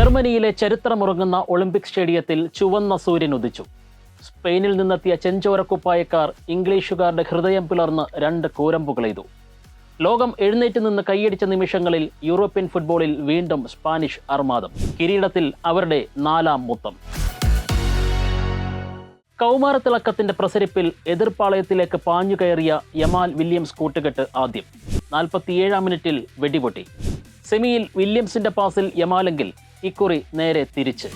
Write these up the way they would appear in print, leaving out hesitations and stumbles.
ജർമ്മനിയിലെ ചരിത്രമുറങ്ങുന്ന ഒളിമ്പിക് സ്റ്റേഡിയത്തിൽ ചുവന്ന സൂര്യൻ ഉദിച്ചു. സ്പെയിനിൽ നിന്നെത്തിയ ചെഞ്ചോരക്കുപ്പായക്കാർ ഇംഗ്ലീഷുകാരുടെ ഹൃദയം പിളർന്ന് രണ്ട് കൂരമ്പുകളെയ്തു. ലോകം എഴുന്നേറ്റ് നിന്ന് കൈയടിച്ച നിമിഷങ്ങളിൽ യൂറോപ്യൻ ഫുട്ബോളിൽ വീണ്ടും സ്പാനിഷ് അർമാദം. കിരീടത്തിൽ അവരുടെ 4ാം മുത്തം. കൗമാരത്തിളക്കത്തിന്റെ പ്രസരിപ്പിൽ എതിർപ്പാളയത്തിലേക്ക് പാഞ്ഞുകയറിയ യമാൽ വില്യംസ് കൂട്ടുകെട്ട് ആദ്യം 47ാം മിനിറ്റിൽ വെടിപൊട്ടി. സെമിയിൽ വില്യംസിന്റെ പാസിൽ യമാലെങ്കിൽ ഇക്കുറി നേരെ തിരിച്ച്.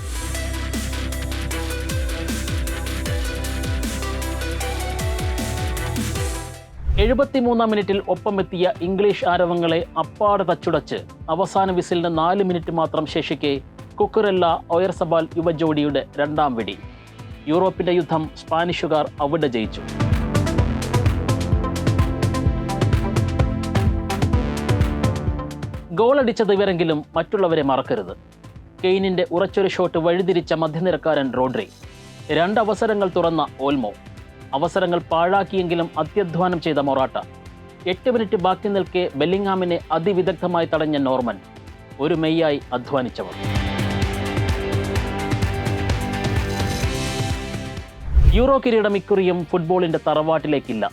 എഴുപത്തിമൂന്നാം മിനിറ്റിൽ ഒപ്പമെത്തിയ ഇംഗ്ലീഷ് ആരവങ്ങളെ അപ്പാടെ തച്ചുടച്ച് അവസാന വിസിലിന് 4 മിനിറ്റ് മാത്രം ശേഷിക്കെ കുക്കുറെല്ല ഒയർസബാൽ യുവജോഡിയുടെ 2ാം വെടി. യൂറോപ്പിന്റെ യുദ്ധം സ്പാനിഷുകാർ അവിടെ ജയിച്ചു. ഗോളടിച്ചത് ഇവരെങ്കിലും മറ്റുള്ളവരെ മറക്കരുത്. കെയ്നിന്റെ ഉറച്ചൊരു ഷോട്ട് വഴിതിരിച്ച മധ്യനിരക്കാരൻ റോഡ്രി. 2 അവസരങ്ങൾ തുറന്ന ഓൽമോ. അവസരങ്ങൾ പാഴാക്കിയെങ്കിലും അത്യധ്വാനം ചെയ്ത മൊറാട്ട. 8 മിനിറ്റ് ബാക്കി നിൽക്കെ ബെല്ലിംഗ്ഹാമിനെ അതിവിദഗ്ധമായി തടഞ്ഞ നോർമൻ. ഒരു മെയ്യായി അധ്വാനിച്ചവർ. യൂറോ കിരീടം ഇക്കുറിയും ഫുട്ബോളിന്റെ തറവാട്ടിലേക്കില്ല.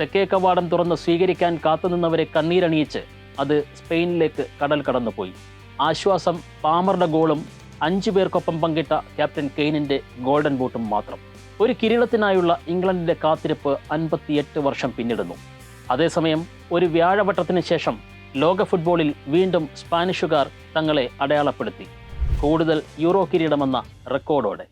തെക്കേ കവാടം തുറന്ന് സ്വീകരിക്കാൻ കാത്തുനിന്നവരെ കണ്ണീരണിയിച്ച് അത് സ്പെയിനിലേക്ക് കടൽ കടന്നുപോയി. ആശ്വാസം പാമറുടെ ഗോളും 5 പേർക്കൊപ്പം പങ്കിട്ട ക്യാപ്റ്റൻ കെയ്നിന്റെ ഗോൾഡൻ ബൂട്ടും മാത്രം. ഒരു കിരീടത്തിനായുള്ള ഇംഗ്ലണ്ടിന്റെ കാത്തിരിപ്പ് 58 വർഷം പിന്നിടുന്നു. അതേസമയം ഒരു വ്യാഴവട്ടത്തിന് ശേഷം ലോക ഫുട്ബോളിൽ വീണ്ടും സ്പാനിഷുകാർ തങ്ങളെ അടയാളപ്പെടുത്തി. കൂടുതൽ യൂറോ കിരീടമെന്ന റെക്കോർഡോടെ.